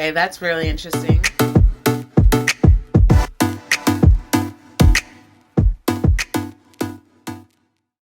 Okay, that's really interesting.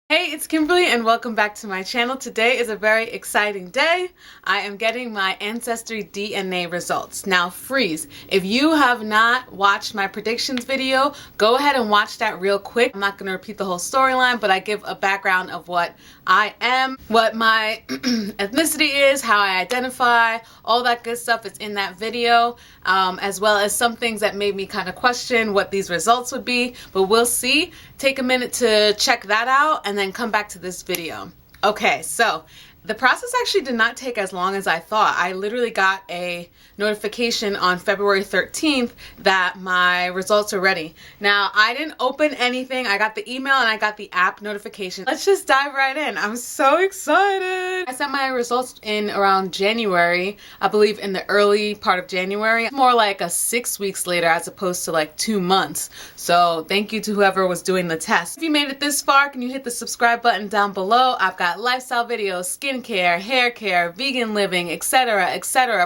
Hey, it's Kimberly and welcome back to my channel. Today is a very exciting day. I am getting my Ancestry DNA results. Now freeze, if you have not watched my predictions video, go ahead and watch that real quick. I'm not going to repeat the whole storyline, but I give a background of what I am, what my ethnicity is, how I identify, all that good stuff is in that video, as well as some things that made me kind of question what these results would be, but we'll see. Take a minute to check that out and then come back to this video. Okay, so the process actually did not take as long as I thought. I literally got a notification on February 13th that my results are ready. Now, I didn't open anything. I got the email and I got the app notification. Let's just dive right in. I'm so excited. I sent my results in around January, I believe in the early part of January. More like a 6 weeks later as opposed to like 2 months. So thank you to whoever was doing the test. If you made it this far, can you hit the subscribe button down below? I've got lifestyle videos, skincare, hair care, vegan living, etc.,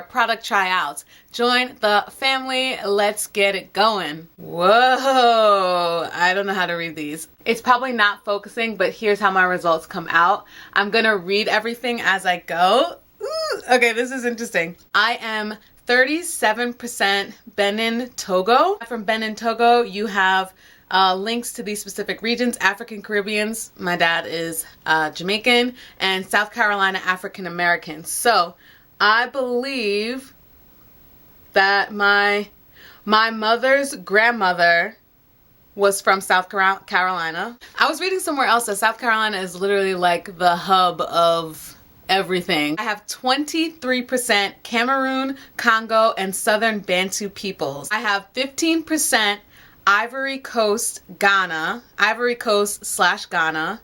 product tryouts. Join the family. Let's get it going. Whoa, I don't know how to read these. It's probably not focusing, but here's how my results come out. I'm gonna read everything as I go. Ooh, okay, this is interesting. I am 37% Benin Togo. From Benin Togo, you have links to these specific regions: African Caribbeans, my dad is Jamaican, and South Carolina African Americans. So I believe that my mother's grandmother was from South Carolina. I was reading somewhere else that South Carolina is literally like the hub of everything. I have 23% Cameroon, Congo, and Southern Bantu peoples. I have 15% Ivory Coast, Ghana, Ivory Coast / Ghana,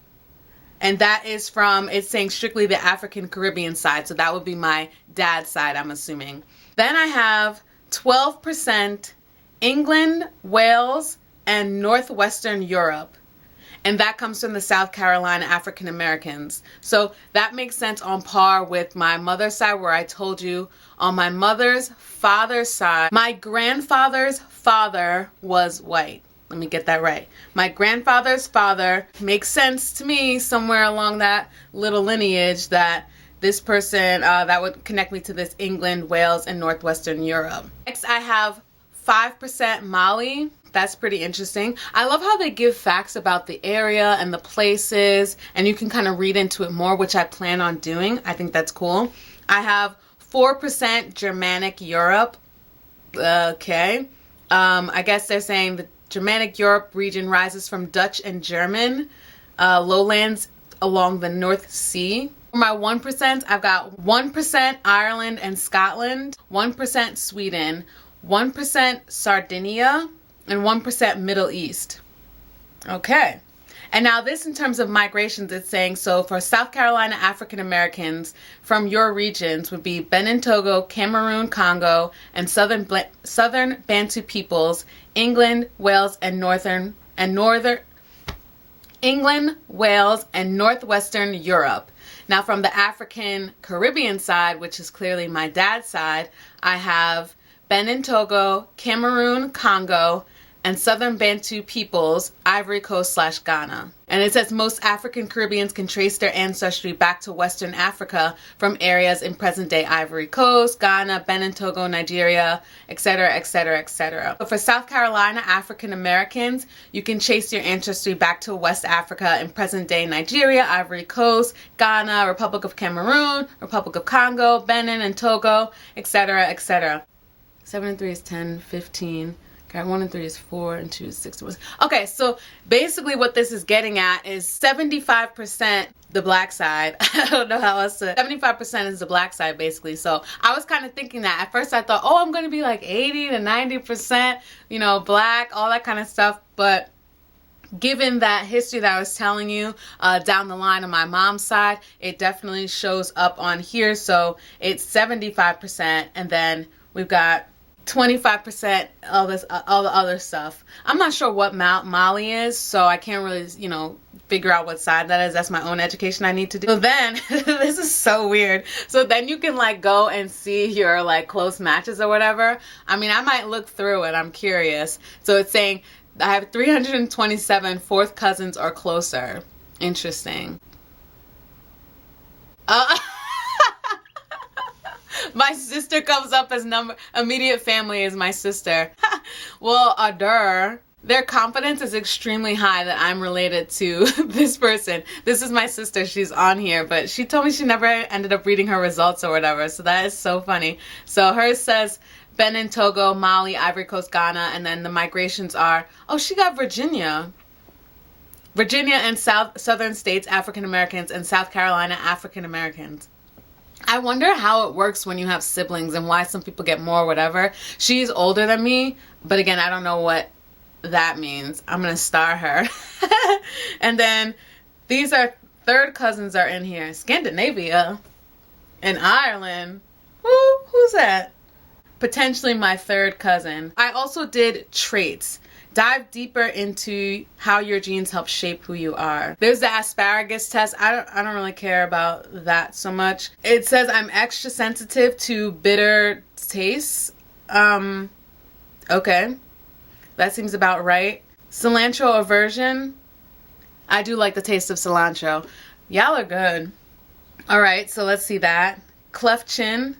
and that is from, it's saying strictly the African Caribbean side, so that would be my dad's side, I'm assuming. Then I have 12% England, Wales, and Northwestern Europe, and that comes from the South Carolina African Americans. So that makes sense, on par with my mother's side, where I told you on my mother's father's side, my grandfather's father was white. Let me get that right. My grandfather's father makes sense to me somewhere along that little lineage, that this person, that would connect me to this England, Wales, and Northwestern Europe. Next, I have 5% Mali. That's pretty interesting. I love how they give facts about the area and the places, and you can kind of read into it more, which I plan on doing. I think that's cool. I have 4% Germanic Europe. Okay. I guess they're saying the Germanic Europe region rises from Dutch and German lowlands along the North Sea. For my 1%, I've got 1% Ireland and Scotland, 1% Sweden, 1% Sardinia, and 1% Middle East. Okay. And now this, in terms of migrations, it's saying, so for South Carolina African Americans from your regions would be Benin Togo, Cameroon, Congo, and Southern Bantu peoples, England, Wales, and Northwestern Europe. Now from the African Caribbean side, which is clearly my dad's side, I have Benin Togo, Cameroon, Congo, and Southern Bantu peoples, Ivory Coast / Ghana. And it says most African Caribbeans can trace their ancestry back to Western Africa from areas in present-day Ivory Coast, Ghana, Benin Togo, Nigeria, etc., etc., etc. But for South Carolina African Americans, you can trace your ancestry back to West Africa in present-day Nigeria, Ivory Coast, Ghana, Republic of Cameroon, Republic of Congo, Benin and Togo, etc., etc. 7 and 3 is 10, 15. Okay, 1 and 3 is 4, and 2 is 6. Okay, so basically what this is getting at is 75% the black side. I don't know how else to. 75% is the black side, basically. So I was kind of thinking that. At first I thought, oh, I'm going to be like 80 to 90%, you know, black, all that kind of stuff. But given that history that I was telling you down the line on my mom's side, it definitely shows up on here. So it's 75%, and then we've got 25% all this, all the other stuff. I'm not sure what Mali is, so I can't really, figure out what side that is. That's my own education I need to do. So then, this is so weird. So then you can like go and see your like close matches or whatever. I mean, I might look through it. I'm curious. So it's saying I have 327 fourth cousins or closer. Interesting. My sister comes up as immediate family is my sister. Well, their confidence is extremely high that I'm related to this person. This is my sister. She's on here, but she told me she never ended up reading her results or whatever. So that is so funny. So hers says Benin, Togo, Mali, Ivory Coast, Ghana, and then the migrations are, oh, she got Virginia. Virginia and southern states, African Americans, and South Carolina, African Americans. I wonder how it works when you have siblings and why some people get more, whatever. She's older than me, but again, I don't know what that means. I'm gonna star her. And then these are third cousins are in here. Scandinavia and Ireland. Who's that? Potentially my third cousin. I also did traits. Dive deeper into how your genes help shape who you are. There's the asparagus test. I don't really care about that so much. It says I'm extra sensitive to bitter tastes. Okay. That seems about right. Cilantro aversion. I do like the taste of cilantro. Y'all are good. Alright, so let's see that. Cleft chin.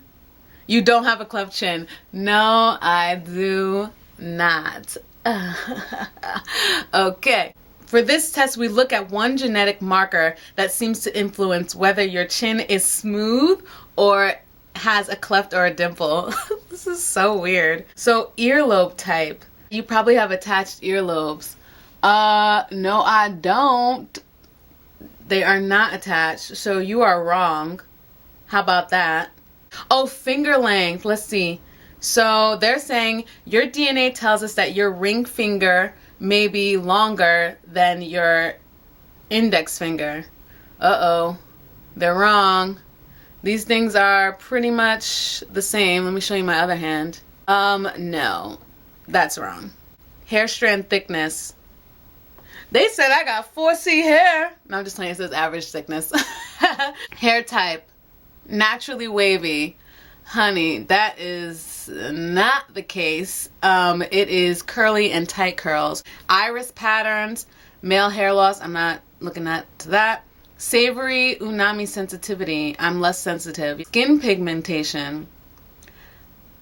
You don't have a cleft chin. No, I do not. Okay. For this test, we look at one genetic marker that seems to influence whether your chin is smooth or has a cleft or a dimple. This is so weird. So earlobe type. You probably have attached earlobes. No, I don't. They are not attached, so you are wrong. How about that? Oh, finger length. Let's see. So they're saying your DNA tells us that your ring finger may be longer than your index finger. Uh-oh. They're wrong. These things are pretty much the same. Let me show you my other hand. No. That's wrong. Hair strand thickness. They said I got 4C hair. No, I'm just playing. It says average thickness. Hair type. Naturally wavy. Honey, that is not the case. It is curly and tight curls. Iris patterns. Male hair loss. I'm not looking at that. Savory umami sensitivity. I'm less sensitive. Skin pigmentation.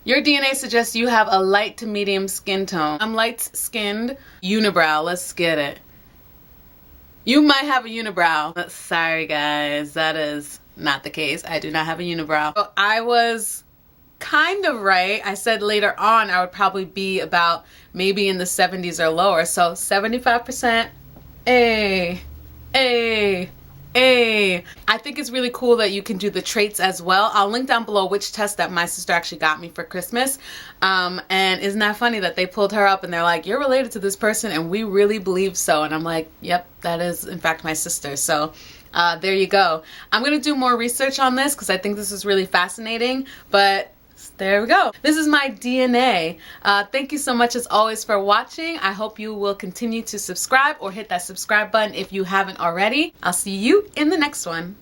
Your DNA suggests you have a light to medium skin tone. I'm light-skinned. Unibrow. Let's get it. You might have a unibrow. Sorry, guys. That is not the case. I do not have a unibrow. So I was kind of right. I said later on I would probably be about maybe in the 70s or lower. So 75%. I think it's really cool that you can do the traits as well. I'll link down below which test that my sister actually got me for Christmas. And isn't that funny that they pulled her up and they're like, you're related to this person and we really believe so. And I'm like, yep, that is in fact my sister. So there you go. I'm going to do more research on this because I think this is really fascinating. But there we go. This is my DNA. Thank you so much as always for watching. I hope you will continue to subscribe or hit that subscribe button if you haven't already. I'll see you in the next one.